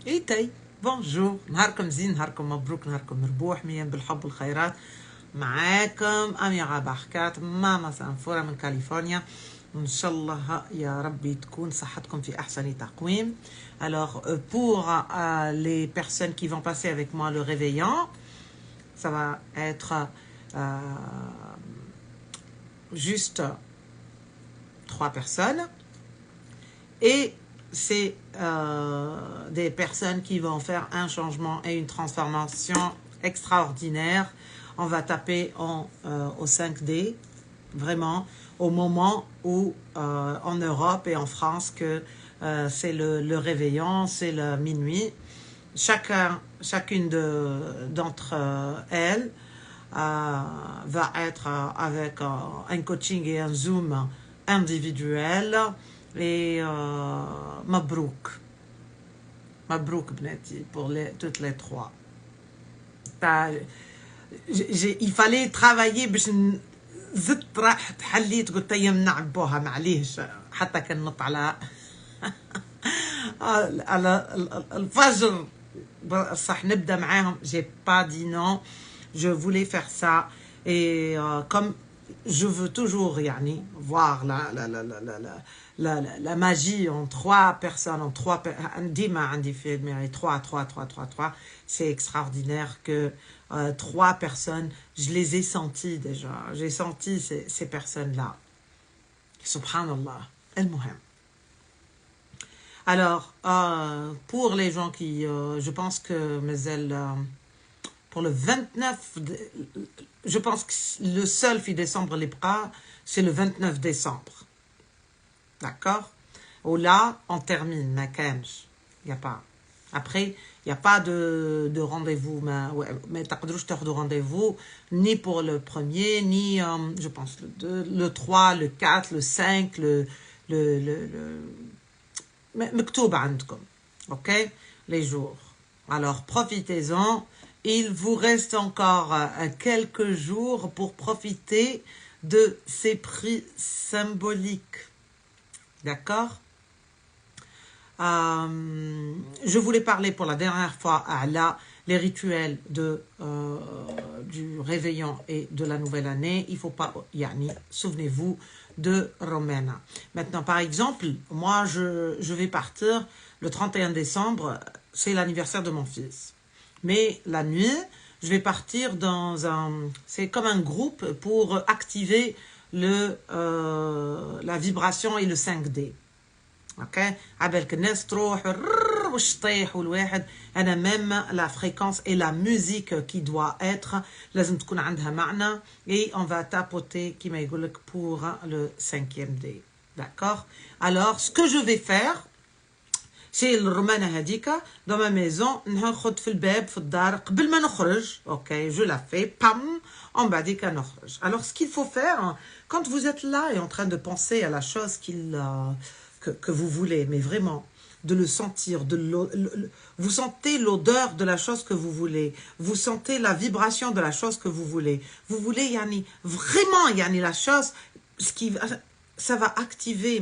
ايتي بونجور، نهاركم زين، نهاركم مبروك، نهاركم مربوح، مليان بالحب والخيرات. معاكم أميرة بركات، ماما سانفورة من كاليفورنيا. إن شاء الله يا ربي تكون صحتكم في أحسن تقويم. Alors, pour les personnes qui vont passer avec moi le réveillon, ça va être juste 3 personnes. Et c'est des personnes qui vont faire un changement et une transformation extraordinaire. On va taper au 5D, vraiment, au moment où en Europe et en France que c'est le réveillon, c'est le minuit. Chacune d'entre elles va être avec un coaching et un Zoom individuel. Et Mabrouk. Mabrouk, Bnati, pour toutes les 3. Il fallait travailler باش زدت راحت حليت قلت ايام نعبوها معليش حتى كنط على الفجر صح نبدا معاهم. J'ai pas dit non, je voulais faire ça et comme je veux toujours يعني voir la magie en 3 personnes, en 3 3, c'est extraordinaire que 3 personnes, je les ai senties déjà, j'ai senti ces personnes-là. Subhanallah, al-muhim. Alors, pour les gens qui, je pense que pour le 29, je pense que le seul fi décembre les bras, c'est le 29 décembre. D'accord? Ou là, on termine, il n'y a pas. Après, il n'y a pas de rendez-vous, mais tu n'as de rendez-vous ni pour le premier, ni, je pense, le 2, le 3, le 4, le 5, مكتوب عندكم. Ok? Les jours. Alors, profitez-en. Il vous reste encore quelques jours pour profiter de ces prix symboliques. D'accord? Je voulais parler pour la dernière fois à les rituels du réveillon et de la nouvelle année. Il ne faut pas, souvenez-vous de Romana. Maintenant, par exemple, moi, je vais partir le 31 décembre, c'est l'anniversaire de mon fils. Mais la nuit, je vais partir c'est comme un groupe pour activer la vibration et le 5D. Ok? عبالك الناس تروح وش طيح والواحد أنا même la fréquence et la musique qui doit être لازم تكون عندها معنى et on va tapoter كما يقولك pour le 5e D. D'accord? Alors, ce que je vais faire, c'est الرمانة هديكا dans ma maison ناخد في الباب في الدار قبل ما نخرج. Ok, je la fais pam en بعديك نخرج. Alors, ce qu'il faut faire quand vous êtes là et en train de penser à la chose que vous voulez, mais vraiment, de le sentir, vous sentez l'odeur de la chose que vous voulez, vous sentez la vibration de la chose que vous voulez, vraiment, la chose, ça va activer,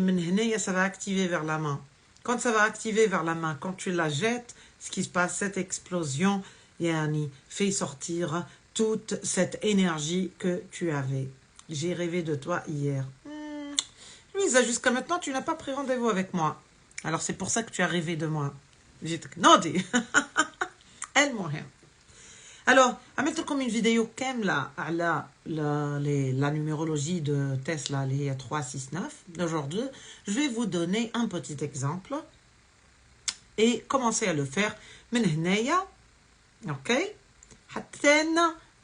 ça va activer vers la main. Quand ça va activer vers la main, quand tu la jettes, ce qui se passe, cette explosion, fait sortir toute cette énergie que tu avais. J'ai rêvé de toi hier. Lisa, jusqu'à maintenant, tu n'as pas pris rendez-vous avec moi. Alors, c'est pour ça que tu as rêvé de moi. J'ai dit, non, dis. Elle mourir. Alors, à mettre comme une vidéo كاملة على la numérologie de Tesla, les 369 d'aujourd'hui, je vais vous donner un petit exemple et commencer à le faire. من هنايا, ok, حتى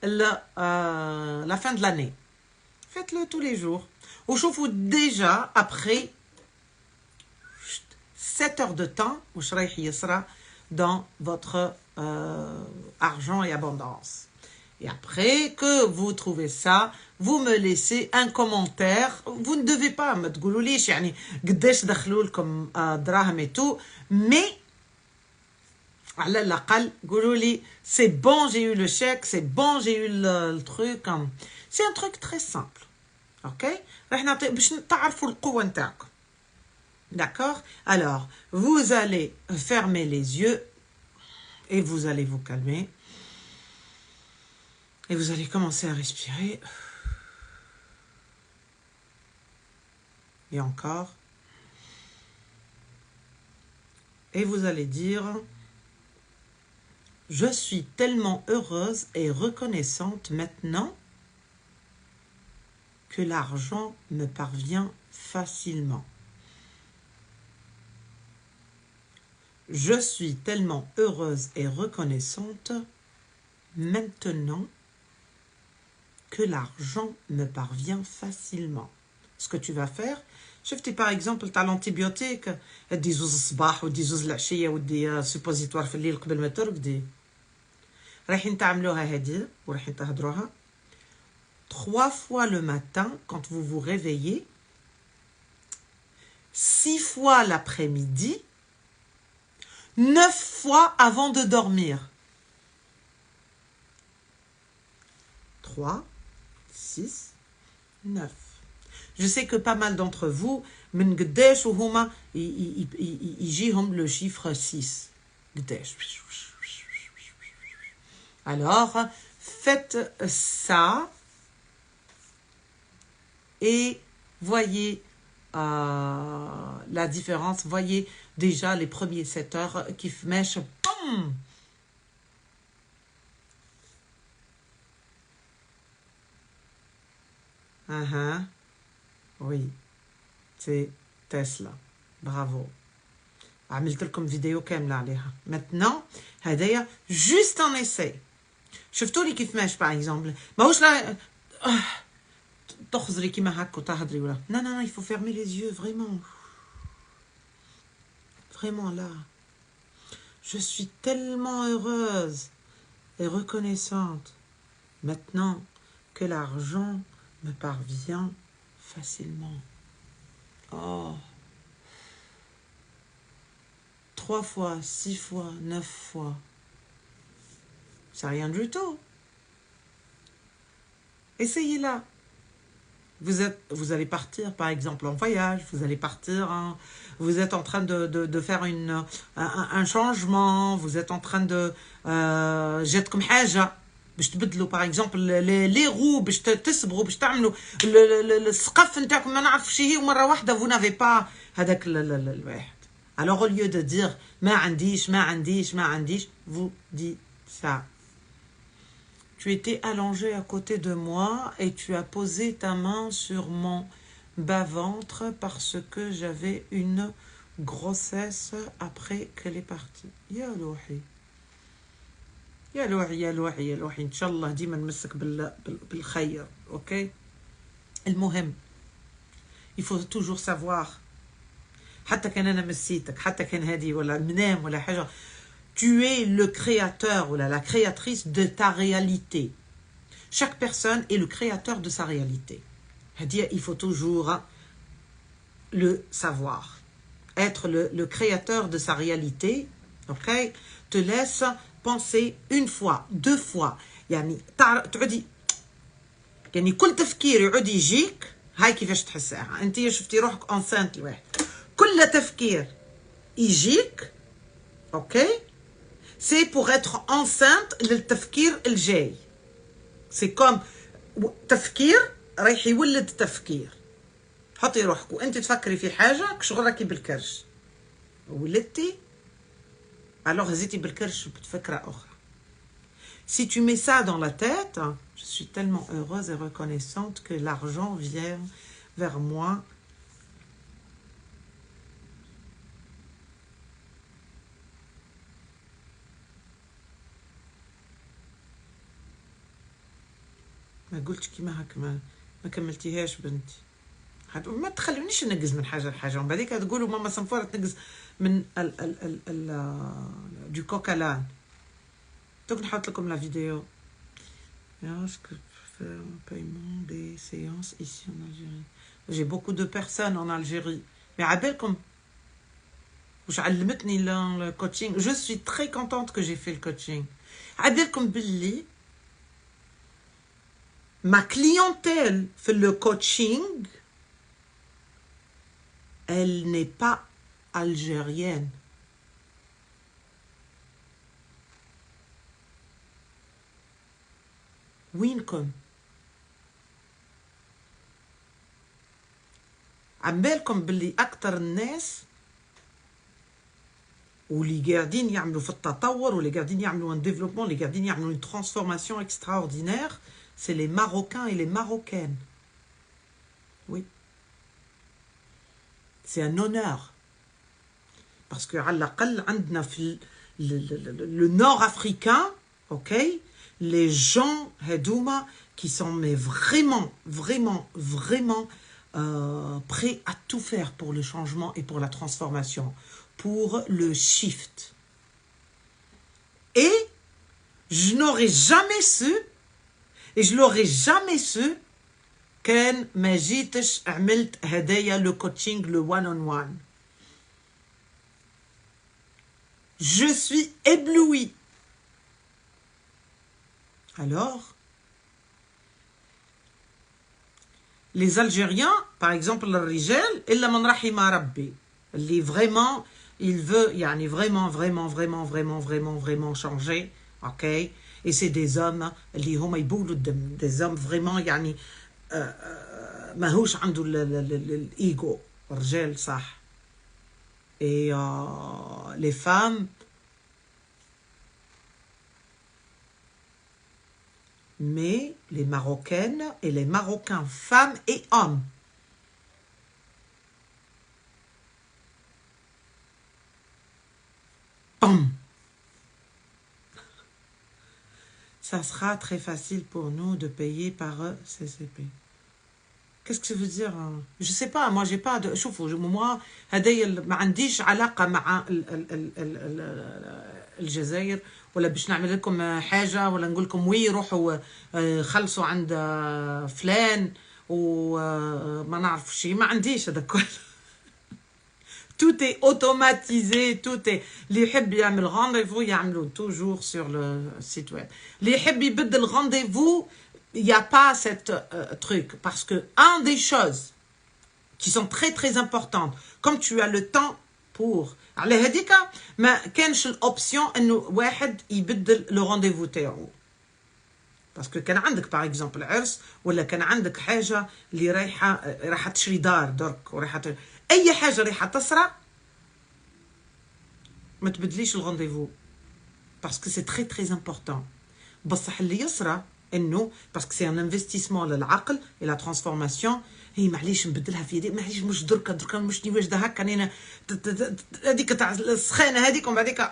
la fin de l'année. Faites-le tous les jours. Ou chauffe-vous déjà après 7 heures de temps dans votre argent et abondance. Et après que vous trouvez ça, vous me laissez un commentaire. Vous ne devez pas me تقولوليش قداش دخلوا لكم دراهم et tout, mais على الأقل قولوا لي c'est bon, j'ai eu le chèque, c'est bon, j'ai eu le truc. C'est un truc très simple. Ok? D'accord? Alors, vous allez fermer les yeux Et vous allez vous calmer. Et vous allez commencer à respirer. Et encore. Et vous allez dire, je suis tellement heureuse et reconnaissante maintenant que l'argent me parvient facilement. Je suis tellement heureuse et reconnaissante maintenant que l'argent me parvient facilement. Ce que tu vas faire, شفتي par exemple تاع l'antibiotique دي زوز الصباح ودي زوز العشيه ودي سوبوزيتوار في الليل قبل ما ترقدي رايحين تعملوها هذه ورايحين تهضروها 3 fois le matin quand vous vous réveillez 6 fois l'après-midi 9 fois avant de dormir 3 6 9. Je sais que pas mal d'entre vous, من قداش وهما يجيهم le chiffre 6. قداش. Alors, faites ça et voyez la différence. Voyez déjà les premiers 7 heures qui mèchent. Oui, c'est Tesla. Bravo. عملت لكم فيديو كاملة عليها. Maintenant, هدايا juste un essai. شفتوا لي كيف ماشي par exemple. ماهوش لا تخزري كيما هكا وتهضري ولا. Non, non, non, il faut fermer les yeux, vraiment. Vraiment là. Je suis tellement heureuse et reconnaissante maintenant que l'argent me parvient facilement. Oh. 3 fois, 6 fois, 9 fois. C'est rien du tout. Essayez là. Vous allez partir, par exemple, en voyage. Vous allez partir, vous êtes en train de faire un changement. Vous êtes en train de... جاتكم حاجة باش تبدلوا par exemple les roues باش تسبغوا باش تعملوا السقف نتاعكم ما نعرفش هي ومرة واحدة vous n'avez pas هذاك الواحد. Alors au lieu de dire ما عنديش ما عنديش ما عنديش, vous dites ça. Tu étais allongé à côté de moi et tu as posé ta main sur mon bas-ventre parce que j'avais une grossesse après qu'elle est partie. يا روحي يا لوحي يا لوحي يا لوحي ان شاء الله ديما نمسك بالخير. اوكي المهم il faut toujours savoir حتى كان انا مسيتك حتى كان هذه ولا منام ولا حاجه. Tu es le créateur ou la créatrice de ta réalité. Chaque personne est le créateur de sa réalité. C'est-à-dire, il faut toujours le savoir. Être le créateur de sa réalité, ok, te laisse penser 1 fois, 2 fois. يعني تعودي يعني كل تفكير يعود يجيك هاي كيفاش تحسها. انت شفتي روحك انسانت الواحد كل تفكير يجيك اوكي c'est pour être enceinte للتفكير الجاي. c'est comme تفكير رايح يولد تفكير. حطي روحك وانت تفكري في حاجه كشغل راكي بالكرش ولدتي alors هزيتي بالكرش بفكره اخرى. Si tu mets ça dans la tête, je suis tellement heureuse et reconnaissante que l'argent vient vers moi. ما قلتش كيما هكا ما كملتيهاش بنتي. ما تخلونيش ننقز من حاجه لحاجه ومن بعديك تقولوا ماما صنفوره تنقز من du coq à l'âne. دوك نحط لكم لا فيديو. Est-ce que faire un paiement des séances ici en Algérie? J'ai beaucoup de personnes en Algérie. Mais عبالكم واش علمتني le coaching. Je suis très contente que j'ai fait le coaching. عبالكم باللي ma clientèle fait le coaching, elle n'est pas algérienne. وينكم؟ عم بالكم باللي أكتر الناس واللي قاعدين يعملوا في التطور واللي قاعدين يعملوا un développement اللي قاعدين يعملوا une transformation extraordinaire, c'est les Marocains et les Marocaines. Oui. C'est un honneur. Parce que على الأقل عندنا في le nord africain, ok, les gens هدوما qui sont mais vraiment, vraiment, vraiment prêts à tout faire pour le changement et pour la transformation, pour le shift. Et je n'aurais jamais su, et je l'aurais jamais su, كان ما جيتش عملت هدايا le coaching le one-on-one. Je suis éblouie. Alors, les Algériens, par exemple, le Rijal, إلا من رحم ربي, اللي vraiment, il veut, يعني vraiment, vraiment, vraiment, vraiment, vraiment, vraiment changer, ok? Et c'est des hommes اللي هما يبولوا الدم, des hommes vraiment, يعني ماهوش عنده الإيجو, الرجال صح. Et les femmes, mais les Marocaines et les Marocains, femmes et hommes. Bam! Ça sera très facile pour nous de payer par CCP. Qu'est-ce que ça veut dire? Je sais pas, moi j'ai pas de... شوفوا moi هدايا ما عنديش علاقة مع الجزائر ولا باش نعمل لكم حاجة ولا نقول لكم وي روحوا خلصوا عند فلان وما نعرف شيء, ما عنديش هذا كل. Tout est automatisé, tout est... اللي يحب يعمل rendez-vous يعملوا toujours sur le site web. اللي يحب يبدل rendez-vous, il n'y a pas cette truc. Parce que un des choses qui sont très très importantes, comme tu as le temps pour... على هذيك ما كانش الأوبسيون إنه واحد يبدل le rendez-vous تاعو. Parce que كان عندك par exemple عرس ولا كان عندك حاجة اللي رايحة تشري دار درك ورايحة أي حاجة رايحة تصرى ما تبدليش الرونديفو. Parce que c'est très très important. بصح اللي يصرى انه باسكو سي ان انفستيسمون للعقل الى لا ترانسفورماسيون. هي معليش نبدلها في يدي, معليش مش دركا مش واجده هكا انا هذيك تاع السخانه هذيك ومن بعديك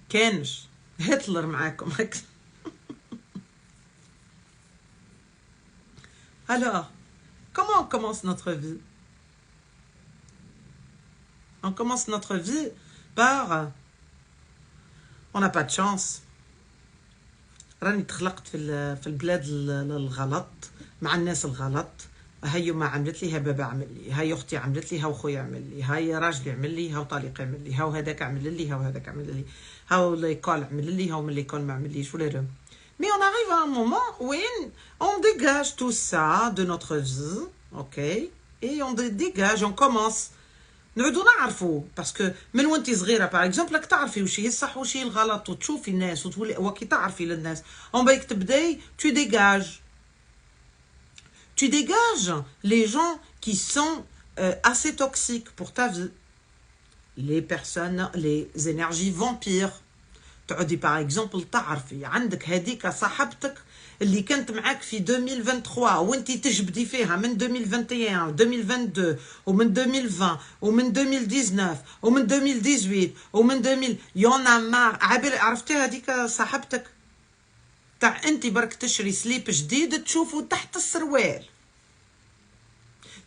كانش هتلر معاكم هكا. Alors, comment on commence notre vie? On commence notre vie par... On n'a pas de chance. راني تخلقت في البلاد الغلط مع الناس الغلط. هاي ما عملت لي, ها بابا عمل لي, هاي اختي عملت لي, ها خويا عمل لي, هاي راجلي عمل لي, ها طليقي عمل لي, ها هذاك عمل لي, ها هذاك عمل لي, ها ليكول عمل لي, ها من ليكول ما عمليش ولا رم. Mais on arrive à un moment où on dégage tout ça de notre vie, ok, et on dégage, on commence نعودوا نعرفوا. باسكو من وانت صغيره باغ اكزومبل راك تعرفي واش هي الصح واش هي الغلط وتشوفي الناس وتولي وكي تعرفي للناس اون بايك تبداي tu dégages les gens qui sont assez toxiques pour ta vie, les personnes, les énergies vampires. تعودي باغ اكزومبل تعرفي عندك هذيك صاحبتك اللي كانت معاك في 2023 وانتي تجبدي فيها من 2021 و 2022 ومن 2020 ومن 2019 ومن 2018 ومن 2000 يونا مار عرفتي هذيك صاحبتك تاع انت برك تشري سليب جديد تشوفه تحت السروال,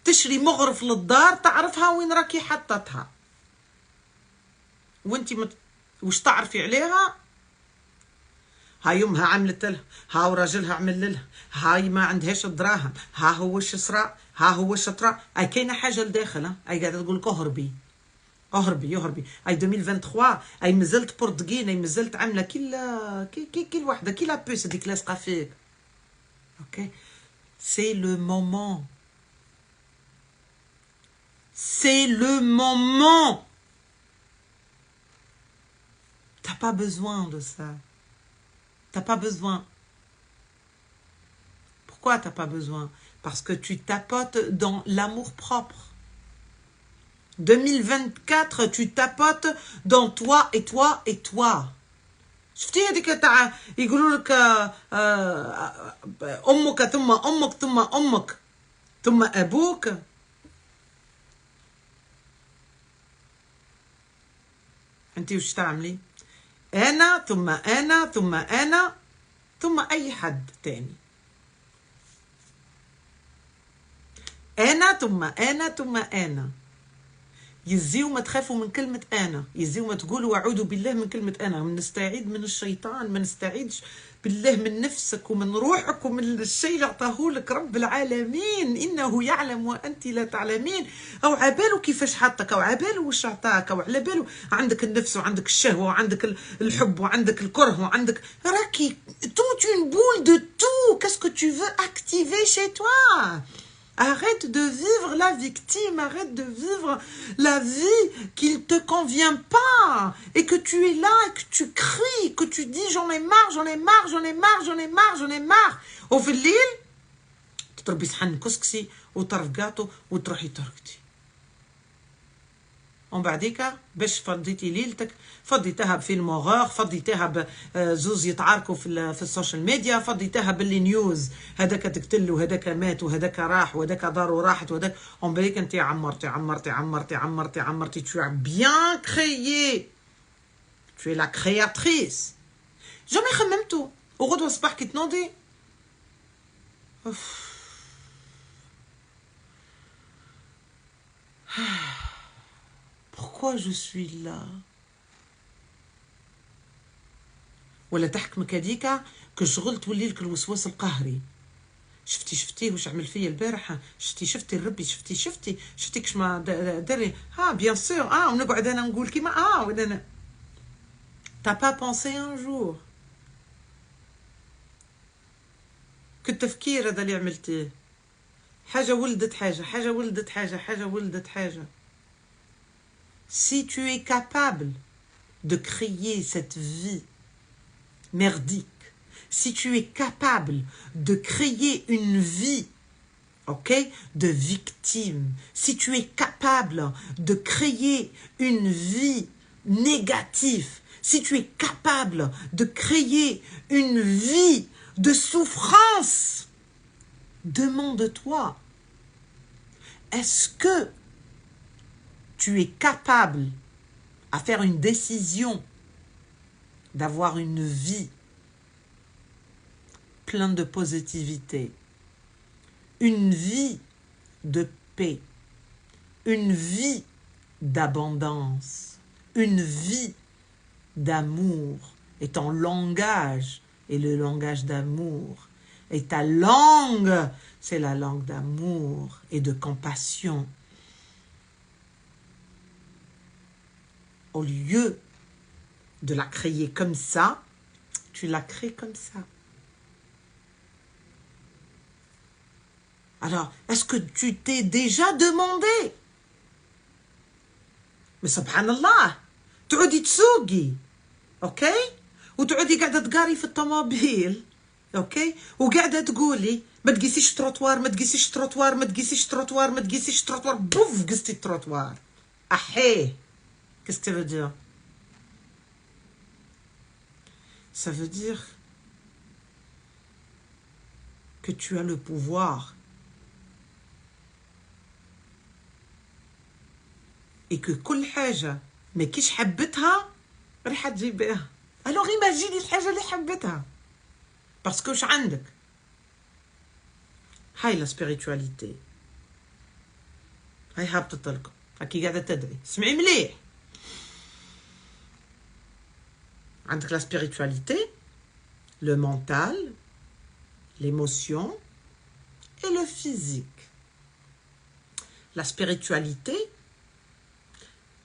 تشري مغرف للدار تعرفها وين راكي حطتها وانتي وش تعرفي عليها. هاي يومها عملت لها, ها وراجلها عمل لها, هاي ما عندهاش الدراهم, ها هو وش صرا, ها هو وش طرا. اي كاينه حاجه لداخل, اي قاعده تقول لك اهربي اهربي. اي 2023 اي مازلت بورتقين, اي مازلت عامله كي الوحده كي لا بوس هذيك لاصقه فيك. اوكي سي لو مومون, سي لو مومون. T'as pas besoin de ça. T'as pas besoin. Pourquoi t'as pas besoin? Parce que tu tapotes dans l'amour-propre. 2024, tu tapotes dans toi et toi et toi. شفتي هذيك تاع يقولوا لك امك ثم امك ثم امك ثم ابوك. انت وش تعملي؟ انا ثم انا ثم انا ثم اي حد تاني. انا ثم انا ثم انا. يزيو ما تخافوا من كلمة أنا، يزيو ما تقولوا أعوذ بالله من كلمة أنا، من نستعيد من الشيطان، ما نستعيدش بالله من نفسك ومن روحك ومن الشيء اللي أعطاه لك رب العالمين. إنه يعلم وأنت لا تعلمين. أو عباله كيفاش حطك، أو عباله وش أعطاك، أو على باله عندك النفس وعندك الشهوة وعندك الحب وعندك الكره وعندك راكي toute une boule de tout. Qu'est-ce que tu veux activer chez toi? Arrête de vivre la victime, arrête de vivre la vie qui ne te convient pas et que tu es là et que tu cries, que tu dis j'en ai marre, j'en ai marre, j'en ai marre, j'en ai marre, j'en ai marre. وفي الليل تضربي صحن كسكسي وطرف قاطو وتروحي ترقدي. ومن بعديك باش فضيتي ليلتك فضيتها بفيلم اوغور، فضيتها بزوز يتعاركوا في السوشيال ميديا، فضيتها باللي نيوز هذاك تقتل وهذاك مات وهذاك راح وهذاك دارو راحت وهذاك. ومن بعديك انت عمرتي عمرتي عمرتي عمرتي عمرتي. tu as bien créé. tu es la créatrice. jamais خممتوا وغدوه الصباح كي تنوضي pourquoi je suis là. ولا تحكمك هذيك كشغل تولي لك الوسواس القهري. شفتي واش عمل فيا البارح، شفتي الربي، شفتي كش ما دري. بيان سور ونقعد انا نقول كيما وانا t'as pas pensé un jour كالتفكير هذا اللي عملتيه حاجه ولدت حاجه، حاجه ولدت حاجه، حاجه ولدت حاجه. Si tu es capable de créer cette vie merdique, si tu es capable de créer une vie, ok, de victime, si tu es capable de créer une vie négative, si tu es capable de créer une vie de souffrance, demande-toi, est-ce que tu es capable à faire une décision d'avoir une vie pleine de positivité, une vie de paix, une vie d'abondance, une vie d'amour, et ton langage est le langage d'amour, et ta langue, c'est la langue d'amour et de compassion. Au lieu de la créer comme ça, tu la crées comme ça. Alors, est-ce que tu t'es déjà demandé? Mais subhanallah, تعودي تسوقي، اوكي؟ وتعودي قاعده تقاري في الطوموبيل، اوكي؟ وقاعده تقولي ما تقيسيش تروتوار، ما تقيسيش تروتوار، ما تقيسيش تروتوار، ما تقيسيش تروتوار، بوف قستي التروتوار. احيه. Qu'est-ce que ça veut dire? Ça veut dire que tu as le pouvoir et que كل حاجة ما كيش حبتها راح تجيبها. alors imagine الحاجة اللي حبتها parce que وش عندك؟ هاي لا spiritualité. هاي هابطت لكم هاكي قاعدة تدعي. اسمعي مليح. عندك la spiritualité, le mental, l'émotion et le physique. La spiritualité,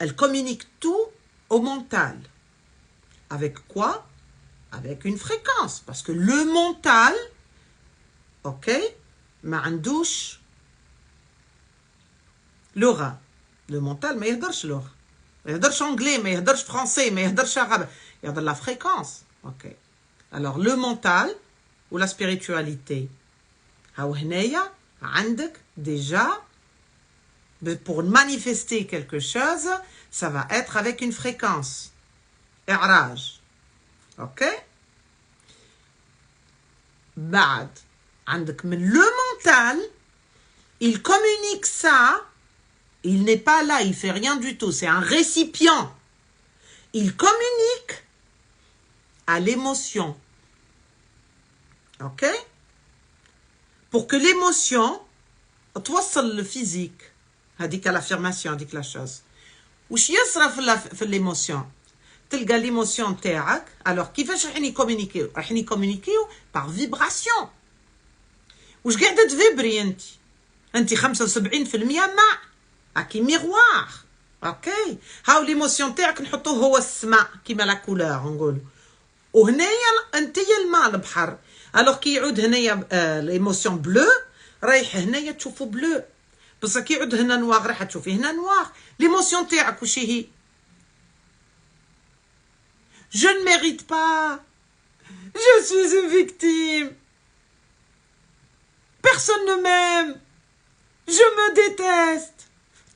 elle communique tout au mental. Avec quoi? Avec une fréquence. Parce que le mental, ok, ما عندوش لغة. Le mental ما يهدرش لغة. ما يهدرش anglais, ما يهدرش français, ما يهدرش عربي. يهدر la fréquence. ok. Alors, le mental ou la spiritualité. Déjà, pour manifester quelque chose, ça va être avec une fréquence. إعراج. Ok? بعد عندك le mental, il communique ça, il n'est pas là, il fait rien du tout, c'est un récipient. Il communique à l'émotion. Ok? Pour que l'émotion توصل le physique. هذيك l'affirmation, هذيك la chose. وش يصرى في l'émotion؟ تلقى l'émotion تاعك. Alors كيفاش راح نكومونيكيو؟ راح نكومونيكيو par vibration. وش قاعدة تفيبري انت؟ انت 75% ماء. هاكي ميغوار. اوكي؟ هاو l'émotion تاعك نحطوه هو السماء كيما لا كولور نقولوا. وهنايا انت هي الماء البحر. الوغ كي يعود هنايا l'émotion بلو رايح هنايا تشوفوا بلو. بصح كي يعود هنا نواغ راح تشوفي هنا نواغ. l'émotion تاعك وش هي؟ Je ne mérite pas. Je suis une victime. Personne ne m'aime. Je me déteste.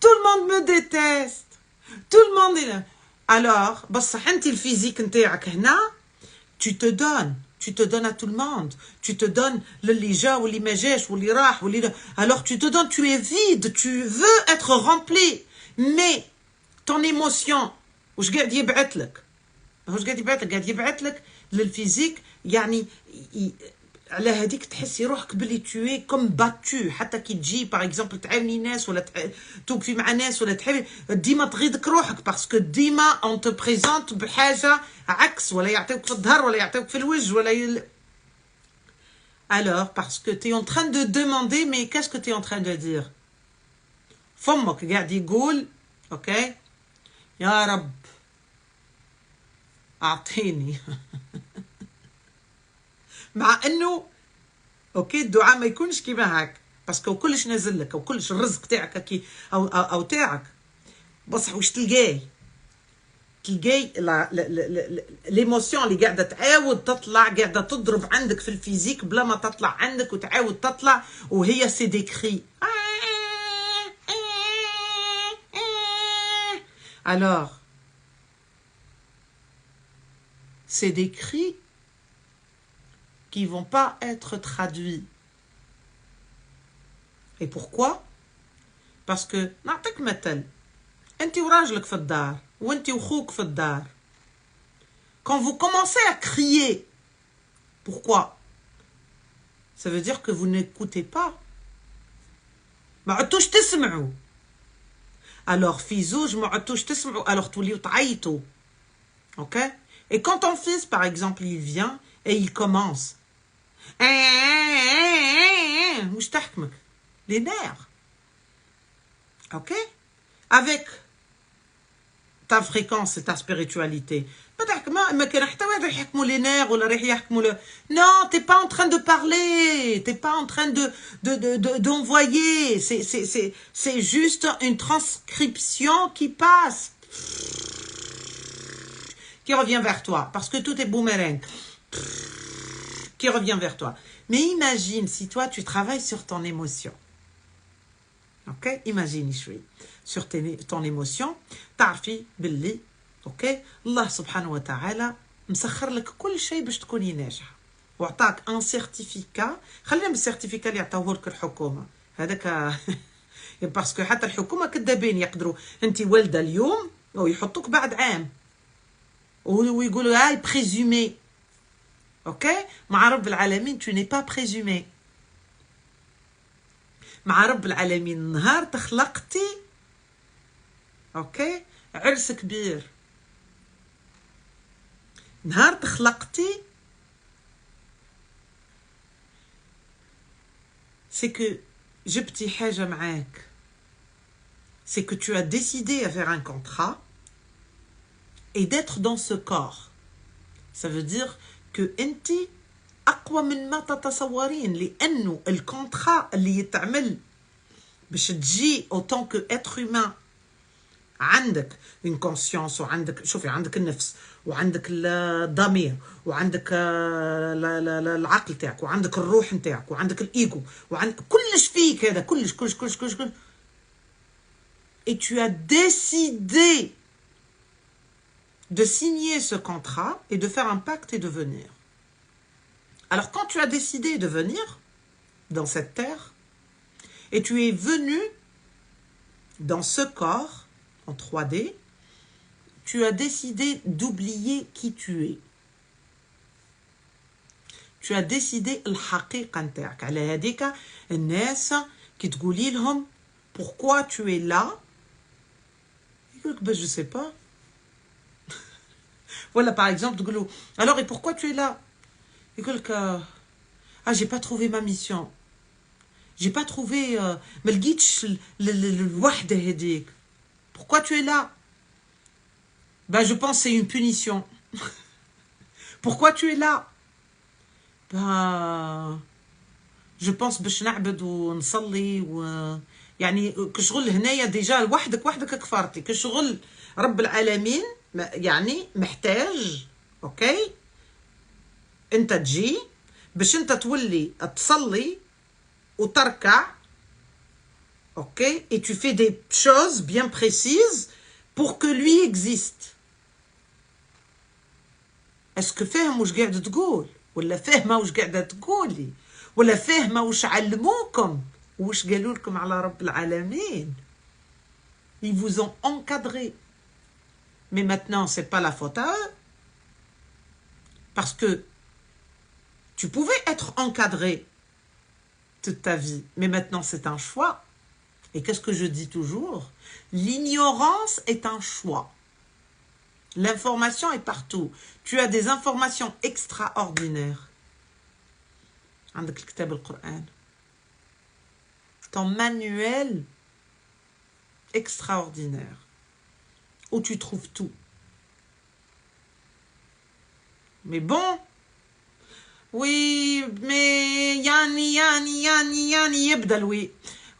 Tout le monde me déteste. Tout le monde est là. Alors, بصح انت الفيزيك نتاعك هنا tu te donnes. Tu te donnes à tout le monde. Tu te donnes للي جا واللي ما جاش واللي راح واللي alors tu te donnes, tu es vide, tu veux être rempli. Mais ton émotion وش قاعد يبعث لك؟ واش قاعد يبعث لك؟ قاعد يبعث لك للفيزيك يعني على هذيك تحسي روحك بلي توي كوم باتو. حتى كي تجي باغ اكزومبل تعاوني ناس ولا توقفي مع ناس ولا تحبي ديما تغيظك روحك باسكو ديما اون تو بريزونت بحاجه عكس ولا يعطيوك في الظهر ولا يعطيوك في الوجه ولا alors parce que tu es en train de demander mais qu'est-ce que tu es en train de dire فمك قاعد يقول اوكي يا رب أعطيني مع انه اوكي الدعاء ما يكونش كيما هاك باسكو كلش نازل لك او كلش الرزق تاعك كي او تاعك بصح واش تلقاي ليموسيون اللي قاعده تعاود تطلع قاعده تضرب عندك في الفيزيك بلا ما تطلع عندك وتعاود تطلع وهي سي ديكري alors c'est des cris qui ne vont pas être traduits. Et pourquoi? Parce que نعطيك مثل انت وراجلك في الدار وانت وخوك في الدار. Quand vous commencez à crier, pourquoi? Ça veut dire que vous n'écoutez pas. ما عدتوش تسمعوا. Alors في زوج ما عدتوش تسمعوا alors توليو تعيطوا. OK? Et quand ton fils, par exemple, il vient et il commence. وش تحكمك؟ Les nerfs. Ok? Avec ta fréquence et ta spiritualité. ما كان حتى واحد راح يحكموا les nerfs ولا راح يحكموا le... Non, t'es pas en train de parler. T'es pas en train d'envoyer. C'est juste une transcription qui passe. Qui revient vers toi, parce que tout est boomerang, qui revient vers toi. Mais imagine si toi tu travailles sur ton émotion. Ok? Imagine sur ton émotion. تعرفي باللي ok الله سبحانه وتعالى مسخر لك كل شيء باش تكوني ناجحه وعطاك ان سيرتيفيكا. خلينا بالسيرتيفيكا اللي عطاوه لك الحكومه هذاك باسكو حتى الحكومه كذابين يقدروا انت والده اليوم ويحطوك بعد عام ويقولوا هاي بريزومي. اوكي مع رب العالمين tu n'es pas présumé. مع رب العالمين نهار تخلقتي اوكي عرس كبير. نهار تخلقتي c'est que جبتي حاجه معاك. c'est que tu as décidé à faire un contrat et d'être dans ce corps. Ça veut dire que انت اقوى من ما تتصورين لانه الكونترا اللي يتعمل باش تجي autant que être humain عندك une conscience وعندك شوفي عندك النفس وعندك الضمير وعندك العقل تاعك وعندك الروح نتاعك وعندك الايجو وعندك كلش فيك هذا كلش et tu as décidé de signer ce contrat et de faire un pacte et de venir. Alors quand tu as décidé de venir dans cette terre et tu es venu dans ce corps en 3D, tu as décidé d'oublier qui tu es. Tu as décidé الحقيقة نتاعك. على هذيك الناس كي تقولي لهم pourquoi tu es là, يقولك ben je sais pas. Voilà par exemple تقولوا alors et pourquoi tu es là, يقولك ah j'ai pas trouvé ma mission. J'ai pas trouvé ما لقيتش الوحدة هذيك. Pourquoi tu es là? Ben je pense que c'est une punition. Pourquoi tu es là? Ben je pense باش نعبد ونصلي يعني كشغل هنايا ديجا وحدك كفرتي كشغل رب العالمين يعني محتاج اوكي انت تجي باش انت تولي تصلي وتركع اوكي et tu fais des choses bien précises pour que lui existe. est-ce que فاهم واش قاعد تقول ولا فاهمه واش قاعده تقولي ولا فاهمه واش علموكم واش قالوا لكم على رب العالمين. Ils vous ont encadré. Mais maintenant, c'est pas la faute à eux. Parce que tu pouvais être encadré toute ta vie. Mais maintenant, c'est un choix. Et qu'est-ce que je dis toujours? L'ignorance est un choix. L'information est partout. Tu as des informations extraordinaires. عندك الكتاب القرآن. Ton manuel extraordinaire. Où tu trouves tout. Mais bon, oui, mais يعني يبدا الوي.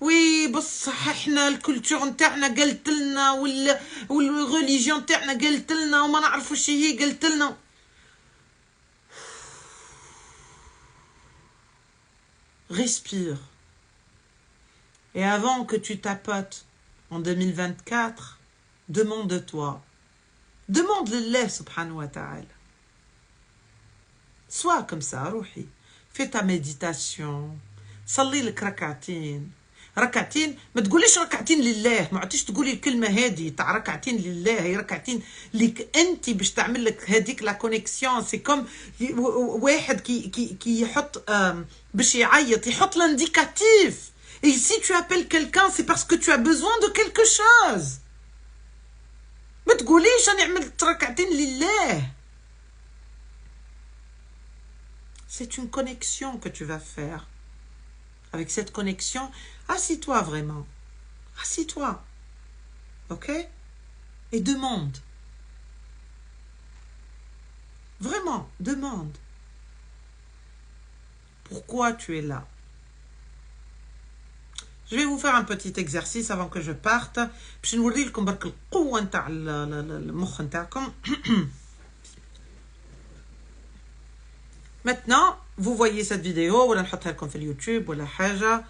وي بصح احنا الكولتور نتاعنا قالت لنا والريليجيون نتاعنا قالت لنا وما نعرفوا شي هي قالت لنا. Respire. Et avant que tu tapotes en 2024, demande-toi. Demande-le subhanahu wa ta'ala. Sois comme ça, روحي. Fais ta méditation. صلي لك ركعتين ما تقوليش ركعتين لله ما عدتيش تقولي الكلمه هذه تاع ركعتين لله هي ركعتين ليك انت باش تعمل لك هذيك لا كونيكسيون. سي كوم واحد كي يحط باش يعيط يحط لانديكاتيف. Et si tu appelles quelqu'un c'est parce que tu as besoin de quelque chose. ما تقوليش انا عملت ركعتين لله. C'est une connexion que tu vas faire. Avec cette connexion, assis-toi vraiment. Assis-toi. Ok? Et demande. Vraiment, demande. Pourquoi tu es là? Je vais vous faire un petit exercice avant que je parte. باش نوري لكم برك القوة نتاع المخ نتاعكم. Maintenant, vous voyez cette vidéo, ولا نحطها لكم في اليوتيوب ولا حاجة.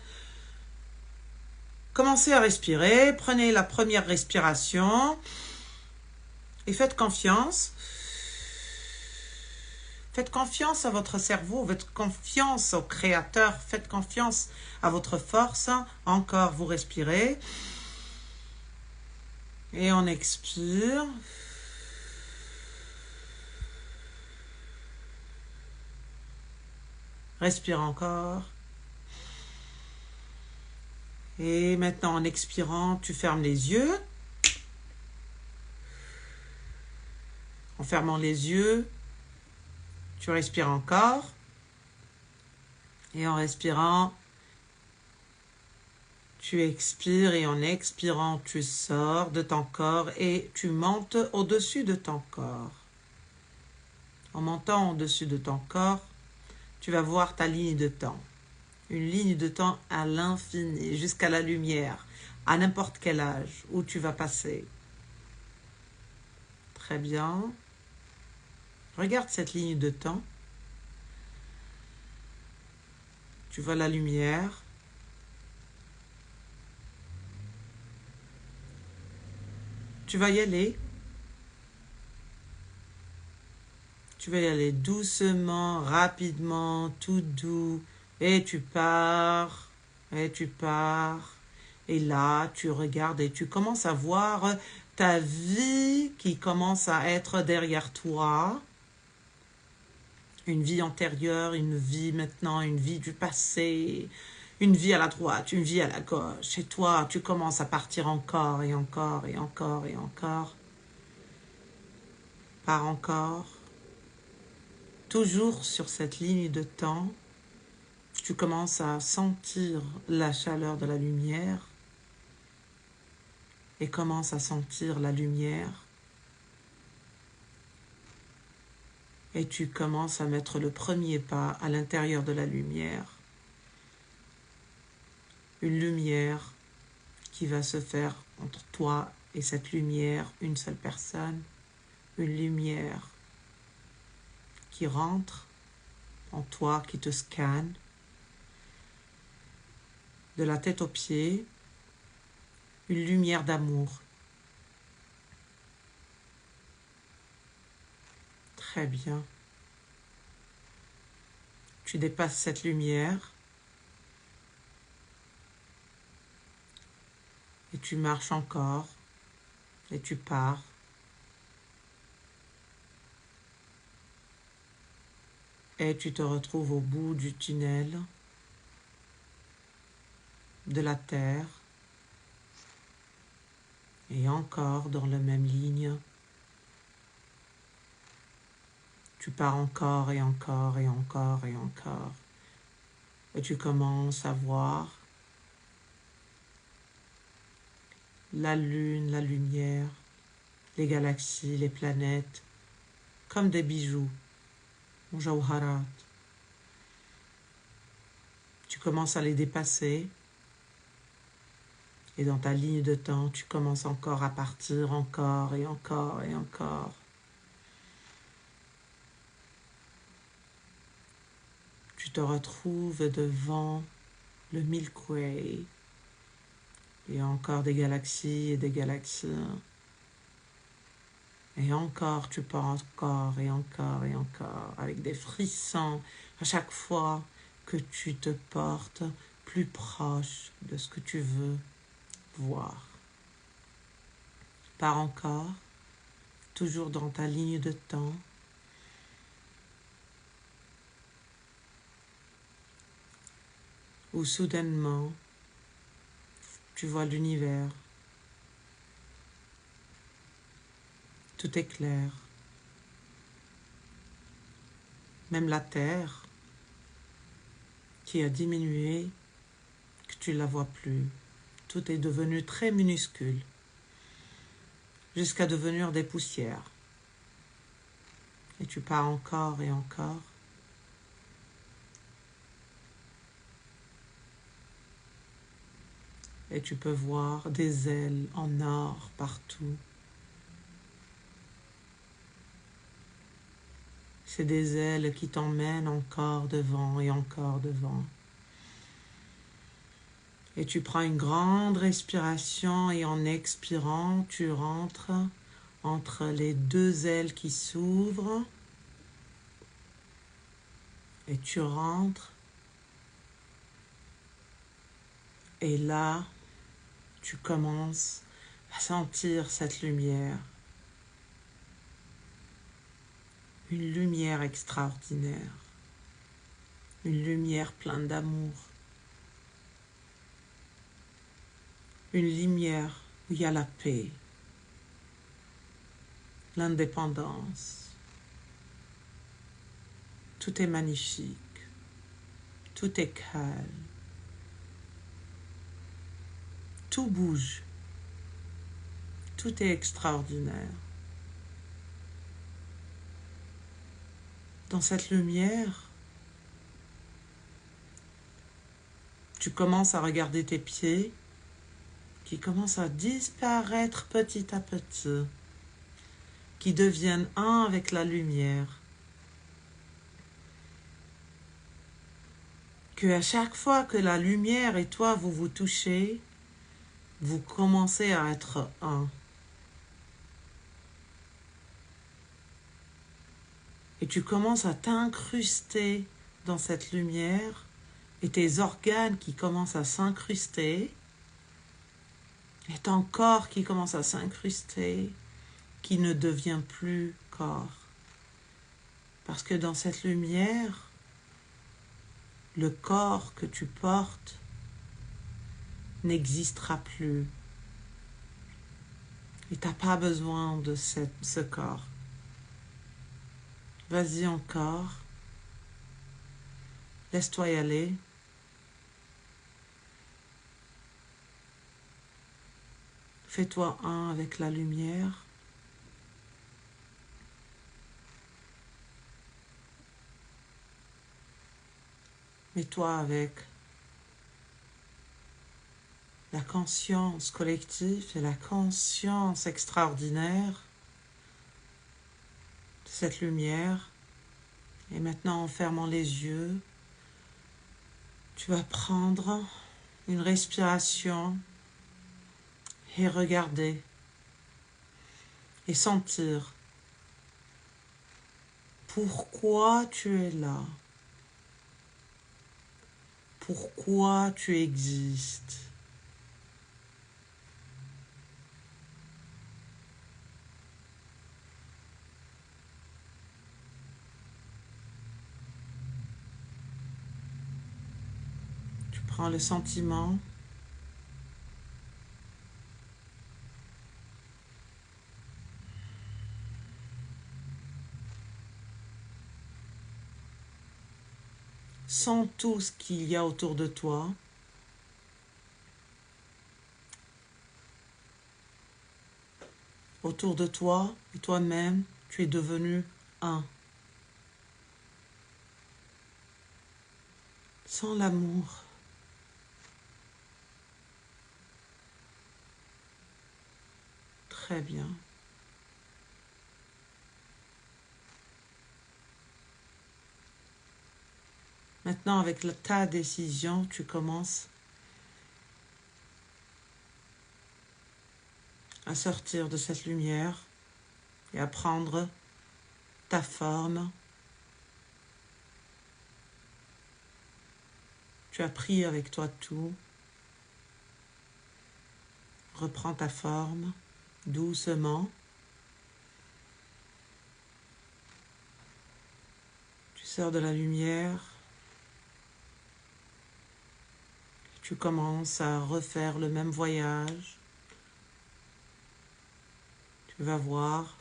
Commencez à respirer, prenez la première respiration et faites confiance. Faites confiance à votre cerveau, faites confiance au Créateur, faites confiance à votre force. Encore, vous respirez. Et on expire. Respire encore. Et maintenant, en expirant, tu fermes les yeux. En fermant les yeux, tu respires encore. Et en respirant, tu expires. Et en expirant, tu sors de ton corps et tu montes au-dessus de ton corps. En montant au-dessus de ton corps, tu vas voir ta ligne de temps. Une ligne de temps à l'infini, jusqu'à la lumière, à n'importe quel âge, où tu vas passer. Très bien. Regarde cette ligne de temps. Tu vois la lumière. Tu vas y aller. Tu vas y aller doucement, rapidement, tout doux. Et tu pars. Et tu pars. Et là, tu regardes et tu commences à voir ta vie qui commence à être derrière toi. Une vie antérieure, une vie maintenant, une vie du passé, une vie à la droite, une vie à la gauche. Et toi, tu commences à partir encore et encore et encore et encore. Par encore. Toujours sur cette ligne de temps, tu commences à sentir la chaleur de la lumière et commences à sentir la lumière. Et tu commences à mettre le premier pas à l'intérieur de la lumière. Une lumière qui va se faire entre toi et cette lumière, une seule personne. Une lumière qui rentre en toi, qui te scanne. De la tête aux pieds, une lumière d'amour. Très bien. Tu dépasses cette lumière et tu marches encore et tu pars. Et tu te retrouves au bout du tunnel de la terre et encore dans la même ligne. Tu pars encore et encore et encore et encore. Et tu commences à voir la lune, la lumière, les galaxies, les planètes, comme des bijoux, jawharat. Tu commences à les dépasser. Et dans ta ligne de temps, tu commences encore à partir, encore et encore et encore. Tu te retrouves devant le Milky Way. Il y a encore des galaxies et des galaxies. Et encore, tu pars encore et encore et encore, avec des frissons à chaque fois que tu te portes plus proche de ce que tu veux voir. Pars encore, toujours dans ta ligne de temps. Où soudainement, tu vois l'univers. Tout est clair. Même la terre, qui a diminué, que tu ne la vois plus. Tout est devenu très minuscule, jusqu'à devenir des poussières. Et tu pars encore et encore. Et tu peux voir des ailes en or partout. C'est des ailes qui t'emmènent encore devant et encore devant. Et tu prends une grande respiration et en expirant, tu rentres entre les deux ailes qui s'ouvrent. Et tu rentres. Et là, tu commences à sentir cette lumière. Une lumière extraordinaire. Une lumière pleine d'amour. Une lumière où il y a la paix, l'indépendance. Tout est magnifique. Tout est calme. Tout bouge. Tout est extraordinaire. Dans cette lumière, tu commences à regarder tes pieds qui commencent à disparaître petit à petit, qui deviennent un avec la lumière. Que à chaque fois que la lumière et toi vous vous touchez, vous commencez à être un. Et tu commences à t'incruster dans cette lumière et tes organes qui commencent à s'incruster et ton corps qui commence à s'incruster, qui ne devient plus corps. Parce que dans cette lumière, le corps que tu portes n'existera plus. Et tu n'as pas besoin de ce corps. Vas-y encore. Laisse-toi y aller. Fais-toi un avec la lumière. Mets-toi avec la conscience collective et la conscience extraordinaire de cette lumière. Et maintenant, en fermant les yeux, tu vas prendre une respiration et regarder et sentir pourquoi tu es là, pourquoi tu existes. Tu prends le sentiment sens tout ce qu'il y a autour de toi. Autour de toi et toi-même, tu es devenu un. Sens l'amour. Très bien. Maintenant, avec ta décision, tu commences à sortir de cette lumière et à prendre ta forme. Tu as pris avec toi tout. Reprends ta forme doucement. Tu sors de la lumière. Tu commences à refaire le même voyage. Tu vas voir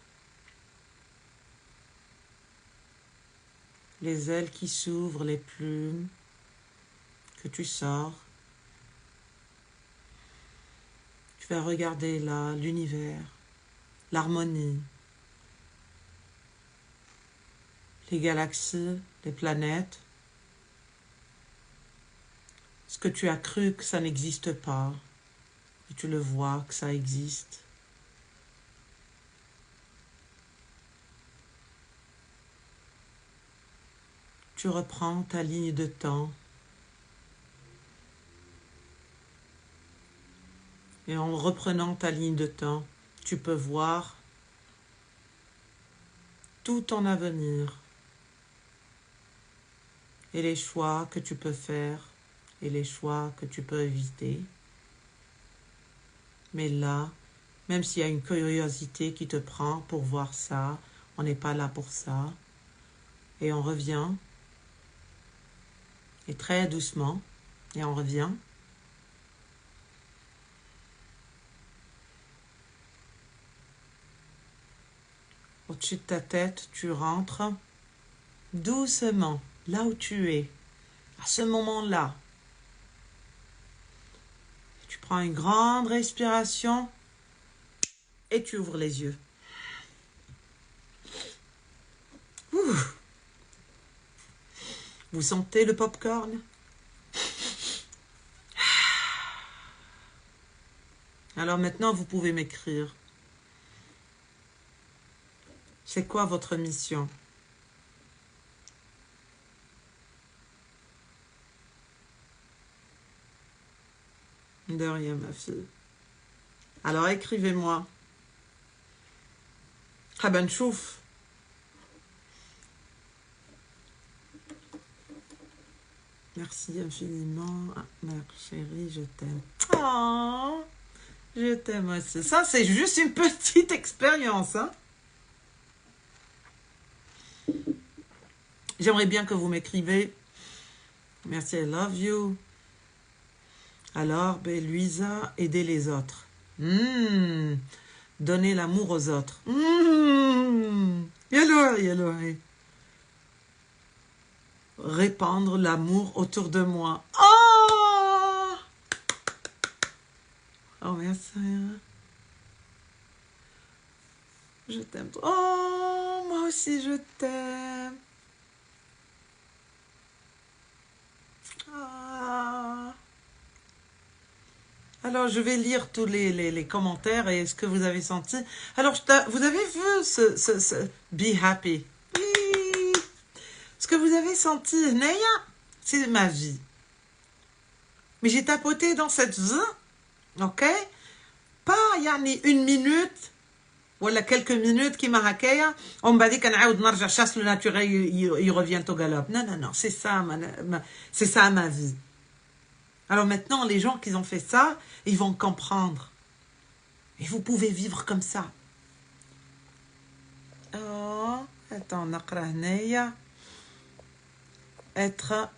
les ailes qui s'ouvrent, les plumes que tu sors. Tu vas regarder là l'univers, l'harmonie, les galaxies, les planètes. Ce que tu as cru que ça n'existe pas, et tu le vois que ça existe. Tu reprends ta ligne de temps. Et en reprenant ta ligne de temps, tu peux voir tout ton avenir et les choix que tu peux faire et les choix que tu peux éviter. Mais là, même s'il y a une curiosité qui te prend pour voir ça, on n'est pas là pour ça. Et on revient. Et très doucement. Et on revient. Au-dessus de ta tête, tu rentres doucement, là où tu es, à ce moment-là. Tu prends une grande respiration et tu ouvres les yeux. Ouh. Vous sentez le popcorn? Alors maintenant, vous pouvez m'écrire. C'est quoi votre mission? De rien, ma fille. Alors écrivez-moi. حابة نشوف. Merci infiniment, ma chérie, je t'aime. Oh, je t'aime aussi. Ça, c'est juste une petite expérience, hein. J'aimerais bien que vous m'écrivez. Merci, I love you. Alors, ben, Luisa, aider les autres. Donner l'amour aux autres. Yaloi. Répandre l'amour autour de moi. Oh, oh merci. Je t'aime. Oh, moi aussi, je t'aime. Ah. Alors, je vais lire tous les commentaires et ce que vous avez senti. Alors, vous avez vu ce Be Happy. Oui. Ce que vous avez senti, Naya, c'est ma vie. Mais j'ai tapoté dans cette vie, ok? Pas, yani, une minute, ou quelques minutes qui m'a hacké. On m'a dit qu'on a chasse le naturel, il revient au galop. Non, c'est ça, c'est ça ma vie. Alors maintenant, les gens qui ont fait ça, ils vont comprendre. Et vous pouvez vivre comme ça. Oh, attends, être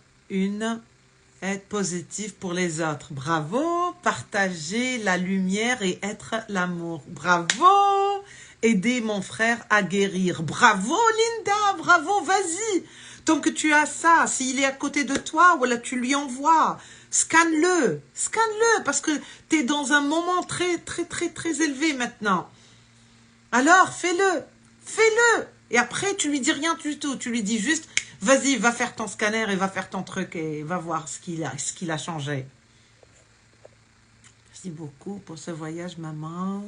positif pour les autres. Bravo, partager la lumière et être l'amour. Bravo, aider mon frère à guérir. Bravo, Linda, bravo, vas-y. Tant que tu as ça, s'il est à côté de toi, voilà, tu lui envoies. Scanne-le, parce que tu es dans un moment très élevé maintenant. Alors, fais-le. Et après, tu lui dis rien du tout. Tu lui dis juste, vas-y, va faire ton scanner et va faire ton truc et va voir ce qu'il a changé. Merci beaucoup pour ce voyage, maman.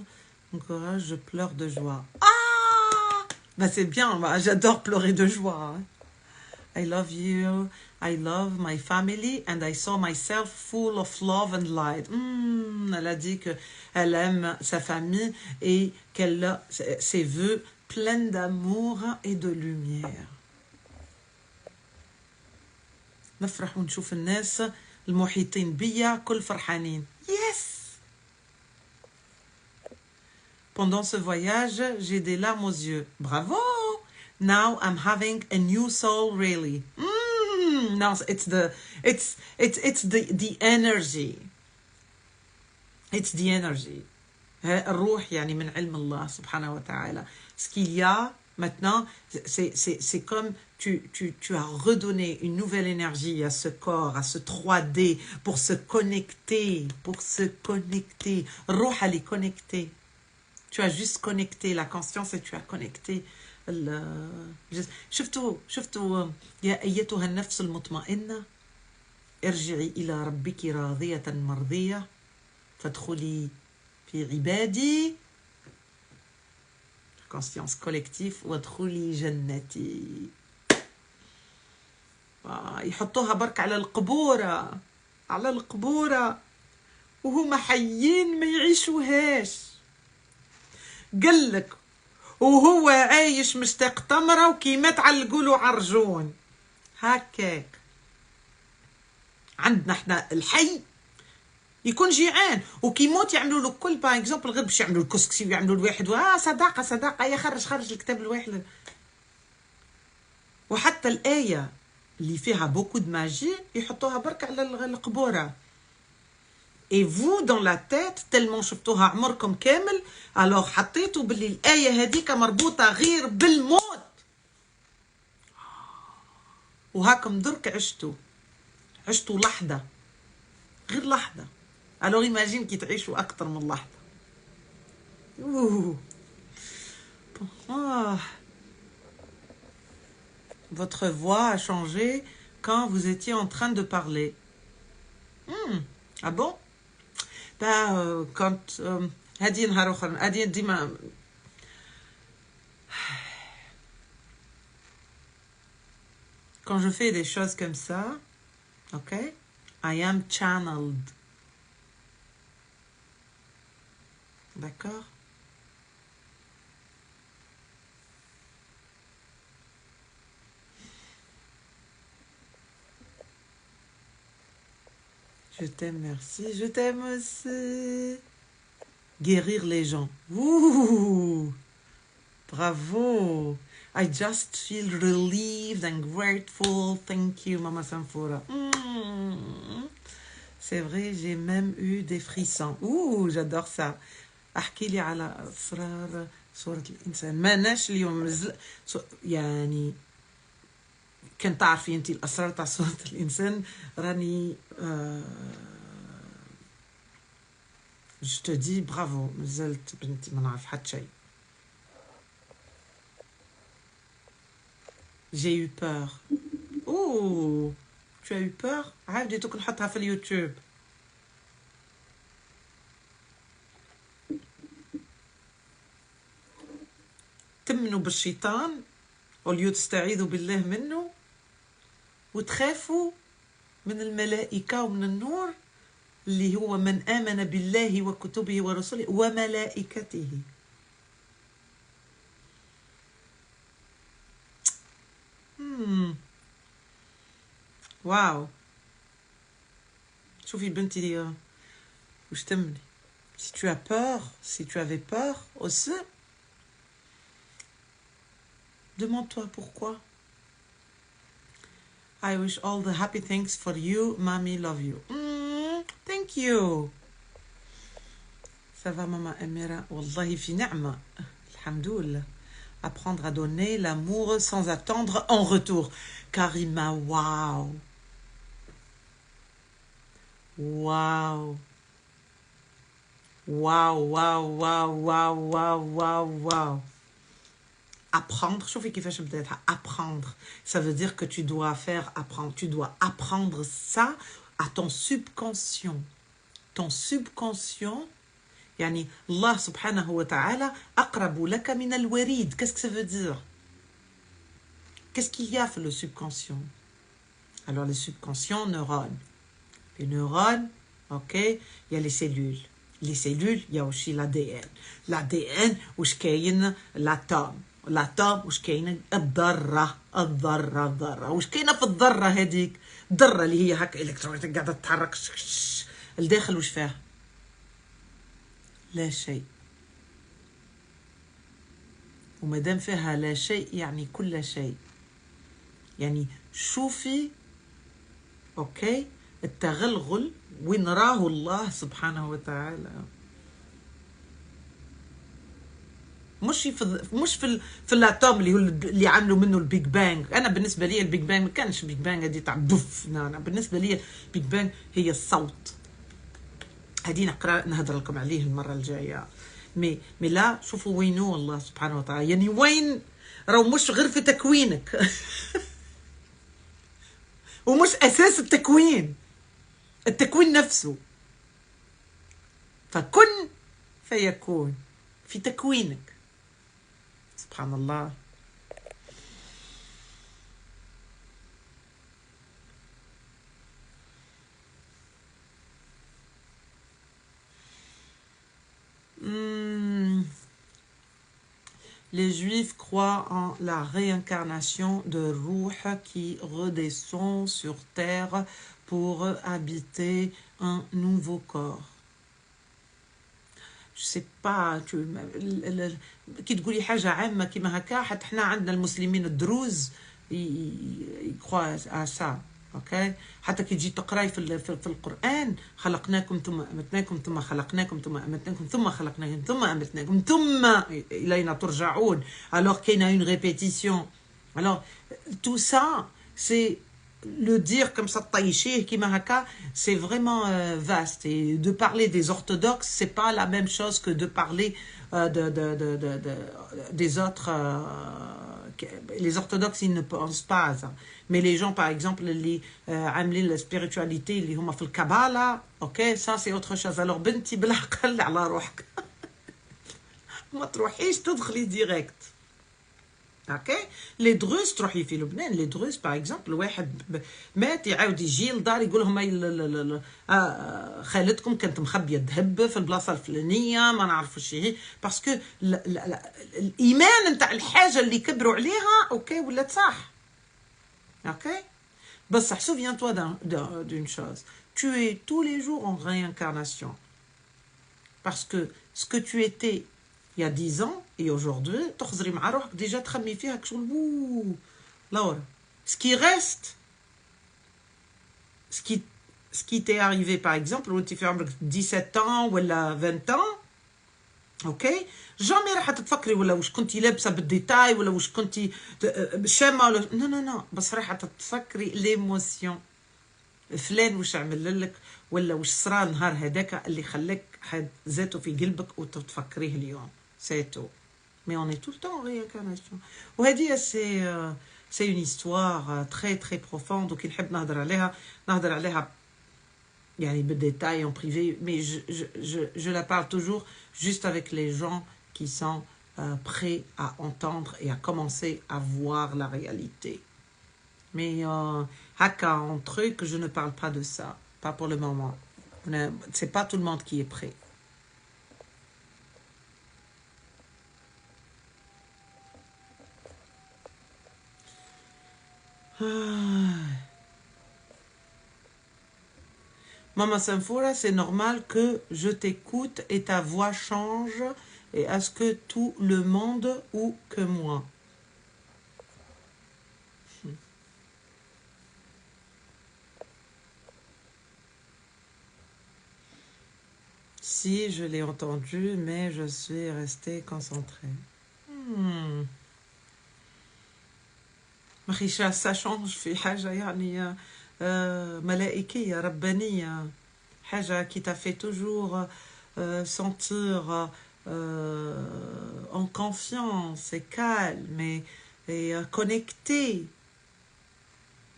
Mon courage, je pleure de joie. Ah! Ben, c'est bien, j'adore pleurer de joie. Hein. I love you. I love my family and I saw myself full of love and light. Elle a dit qu'elle aime sa famille et qu'elle a ses vœux pleins d'amour et de lumière. نفرح ونشوف الناس المحيطين بيا كل فرحانين. Yes! Pendant ce voyage, j'ai des larmes aux yeux. Bravo! Now I'm having a new soul, really. No, it's the energy. It's the energy. الروح يعني من علم الله سبحانه وتعالى. Ce qu'il y a maintenant, c'est comme tu as redonné une nouvelle énergie à ce corps, à ce 3D pour se connecter. الروح elle est connectée. Tu as juste connecté la conscience et tu as connecté. شفتوا يا أيتها النفس المطمئنة ارجعي إلى ربك راضية مرضية فادخلي في عبادي conscience collective وادخلي جنتي. يحطوها برك على القبورة وهم حيين ما يعيشوهاش. قالك وهو عايش مشتاق تمرة وكيما تعلقوا له عرجون هكاك. عندنا احنا الحي يكون جيعان وكيموت يعملوا له كل باغ اكزومبل غير باش يعملوا الكسكسي ويعملوا الواحد صداقه يا خرج الكتاب الواحد. وحتى الايه اللي فيها بوكو د ماجي يحطوها برك على القبوره. Et vous, dans la tête, tellement شفتوها عمركم كامل, alors حطيتوا باللي الآية هذيك مربوطة غير بالموت. وهاكم درك عشتوا لحظة. غير لحظة. alors imagine كي تعيشوا أكثر من لحظة. Votre voix a changé quand vous étiez en train de parler. Ah bon? quand هذه نهار اخر هذه ديما quand je fais des choses comme ça, ok, I am channeled. D'accord? Je t'aime, merci. Je t'aime aussi. Guérir les gens. Ouh! Bravo! I just feel relieved and grateful. Thank you, Mama Samfoura. C'est vrai, j'ai même eu des frissons. Ouh, j'adore ça. احكي لي على اسرار صورة الانسان ماناش اليوم يعني كان تعرفي انت الاسرار تاع صورة الانسان راني je te dis bravo مازلت بنتي ما نعرف حتى شيء. J'ai eu peur. Oh, tu as eu peur? عاوديتك نحطها في اليوتيوب. تمنوا بالشيطان وليو تستعيذوا بالله منه وتخافوا من الملائكة ومن النور اللي هو من آمن بالله وكتبه ورسله وملائكته. واو شوفي بنتي وش تمني. Si tu as peur, si tu avais peur aussi, demande-toi pourquoi. I wish all the happy things for you. Mommy love you. Thank you. Ça va, maman Amira? Wallahi fi ni'ma. Alhamdoulilah. Apprendre à donner l'amour sans attendre en retour. Karima, waouh. Waouh. Waouh, waouh, waouh, waouh, waouh, waouh, waouh. Apprendre, شوفي كيفاش بديتها. Apprendre, ça veut dire que tu dois faire apprendre. Tu dois apprendre ça à ton subconscient. Ton subconscient, يعني الله سبحانه وتعالى أقرب لك من الوريد. Qu'est-ce que ça veut dire? Qu'est-ce qu'il y a dans le subconscient? Alors, les subconscients neurones. Les neurones, ok, il y a les cellules. Les cellules, il y a aussi l'ADN. L'ADN, وش كاين l'atome. الاتوم وش كاين الذره وش كاينه في الذره هذيك الذره اللي هي هكا الكترونات قاعده تتحرك الداخل وش فيها لا شيء وما دام فيها لا شيء يعني كل شيء يعني شوفي اوكي التغلغل وين راه الله سبحانه وتعالى مش في الاتوم اللي هو اللي عملوا منه البيج بانج. انا بالنسبه لي البيج بانج ما كانش بيج بانج هذه تاع بوف. انا بالنسبه لي البيج بانج هي الصوت. هذه نقرا نهضر لكم عليه المره الجايه. مي لا شوفوا وينو الله سبحانه وتعالى يعني وين راهو مش غير في تكوينك ومش اساس التكوين نفسه. فكن فيكون في تكوينك. سبحان الله. Les Juifs croient en la réincarnation de Ruh qui redescend sur terre pour habiter un nouveau corps. Je sais pas كي تقولي حاجة عامة كيما هكا حتى حنا عندنا المسلمين الدروز يكروا à ça. اوكي حتى كي تجي تقراي في القرآن خلقناكم ثم أمتناكم ثم خلقناكم ثم أمتناكم ثم خلقناكم ثم أمتناكم ثم إلينا ترجعون. Alors qu'il y a une répétition. Alors tout ça c'est le dire comme ça taïché kima haka c'est vraiment vaste et de parler des orthodoxes c'est pas la même chose que de parler des autres les orthodoxes ils ne pensent pas à ça mais les gens par exemple les عاملين la spiritualité اللي هما في الكابالا ok ça c'est autre chose. alors بنتي بالعقل على روحك ما تروحيش تدخلي direct اوكي لي دروس تروحي في لبنان لي دروس باغ اكزومبل واحد مات يعاود يجي للدار يقول لهم خالتكم كانت مخبيه الذهب في البلاصه الفلانيه ما نعرفوش هي باسكو الايمان نتاع الحاجه اللي كبروا عليها اوكي ولات صح اوكي بصح souviens-toi d'une chose tu es tous les jours en réincarnation parce que ce que tu étais il y a 10 ans et aujourd'hui تخزري مع روحك ديجا تخمي فيها كشغل بو لورا ce qui reste ce qui t'est arrivé par exemple وانت في عمرك 17 ans ولا 20 ans اوكي جامي راح تتفكري ولا واش كنتي لابسه بالديتاي ولا واش كنتي شامه ولا نو نو نو بس راح تتفكري ليموسيون فلان واش عمل لك ولا واش صرا النهار هذاك اللي خلاك حد زاتو في قلبك وتتفكريه اليوم سي تو مي اون اي تو التون ريانكارناسيون وهذه سي اون هيستوار تري تري بروفوند وكي نحب نهضر عليها يعني بالديتاي en privé mais je la parle toujours juste avec les gens qui sont prêts à entendre et à commencer à voir la réalité mais haka un truc je ne parle pas de ça pas pour le moment c'est pas tout le monde qui est prêt Maman Sanfoura, c'est normal que je t'écoute et ta voix change. Et est-ce que tout le monde ou que moi? Si, je l'ai entendu, mais je suis restée concentrée. مخيشة ça change في حاجة يعني ملائكية ربانية حاجة qui t'a fait toujours sentir en confiance et calme et connecté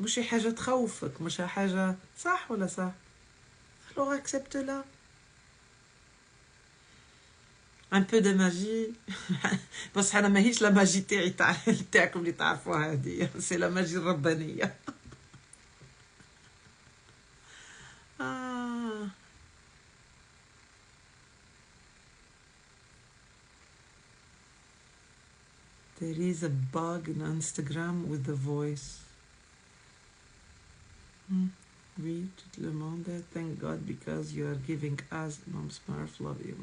مش حاجة تخوفك مش حاجة صح ولا صح alors accepte-la un peu de magie بس أنا ماهيش لا ماجي تاعكم اللي تعرفوها هذه سي لا ماجي الربانية There is a bug in Instagram with the voice. Oui, tout le monde. Thank God because you are giving us Mom Smurf, love you.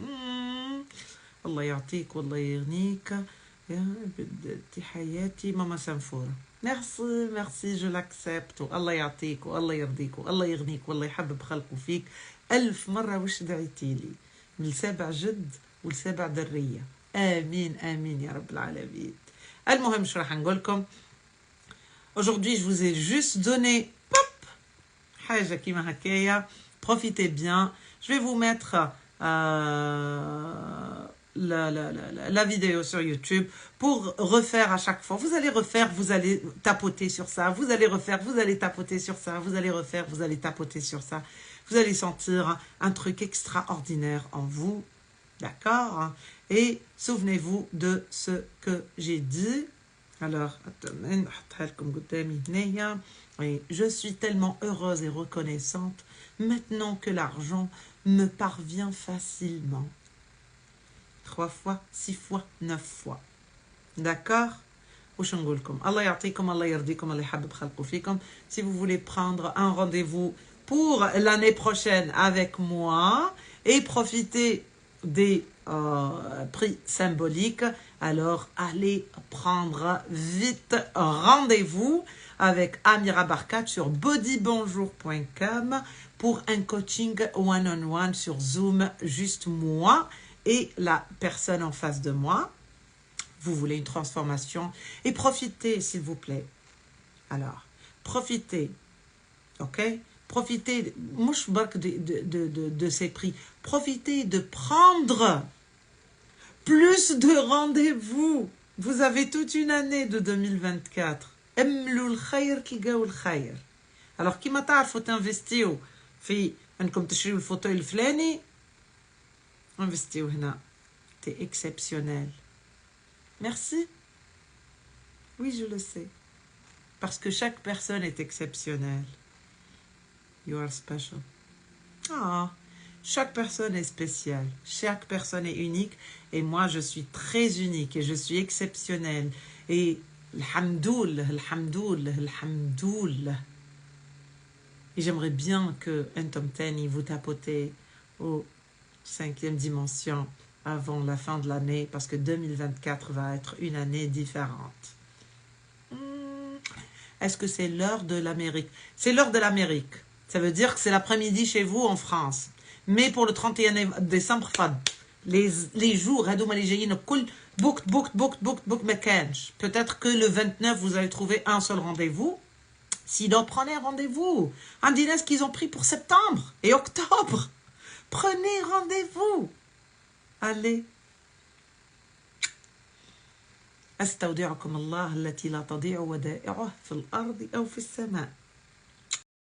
الله يعطيك والله يغنيك. بدي حياتي ماما سنفورة. Merci, merci, je l'accepte. الله يعطيك والله يرضيك والله يغنيك والله يحبب خلقه فيك 1000 مرة وش دعيتي لي من 7 جد و7 ذرية. آمين آمين يا رب العالمين. المهم شو راح نقول لكم. Aujourd'hui, je vous ai juste donné حاجة كيما هكايا. Profitez bien. Je vais vous mettre la vidéo sur YouTube pour refaire à chaque fois. Vous allez refaire, vous allez tapoter sur ça. Vous allez refaire, vous allez tapoter sur ça. Vous allez refaire, vous allez tapoter sur ça. Vous allez sentir un truc extraordinaire en vous. D'accord? Et souvenez-vous de ce que j'ai dit. Alors, et je suis tellement heureuse et reconnaissante maintenant que l'argent me parvient facilement. 3 fois, 6 fois, 9 fois. D'accord? Allah ya'tikum, Allah yardikum, Allah yahabib khalqou fikum. Si vous voulez prendre un rendez-vous pour l'année prochaine avec moi et profiter des prix symboliques, alors allez prendre vite rendez-vous avec Amira Barkat sur bodybonjour.com pour un coaching one-on-one sur Zoom, juste moi et la personne en face de moi. Vous voulez une transformation et profitez, s'il vous plaît. Alors, profitez, ok? Profitez, de ces prix. Profitez de prendre plus de rendez-vous. Vous avez toute une année de 2024. Alors, كيما تعرفوا تنفستيو في انكم تشريوا الفوتو الفلاني انفستيو هنا. C'est exceptionnel. Merci. Oui, je le sais. Parce que chaque personne est exceptionnelle. You are special. Ah, chaque personne est spéciale. Chaque personne est unique. Et moi, je suis très unique et je suis exceptionnelle. Et alhamdoulillah, alhamdoulillah, alhamdoulillah. Et j'aimerais bien que Antom Tani vous tapotez au 5e dimension avant la fin de l'année parce que 2024 va être une année différente. Est-ce que c'est l'heure de l'Amérique? C'est l'heure de l'Amérique. Ça veut dire que c'est l'après-midi chez vous en France. Mais pour le 31 décembre, les jours, peut-être que le 29, vous allez trouver un seul rendez-vous. Sinon, prenez un rendez-vous. Un dîner qu'ils ont pris pour septembre et octobre. Prenez rendez-vous. Allez. أستودعكم الله التي لا تضيع ودائعه في الأرض أو في السماء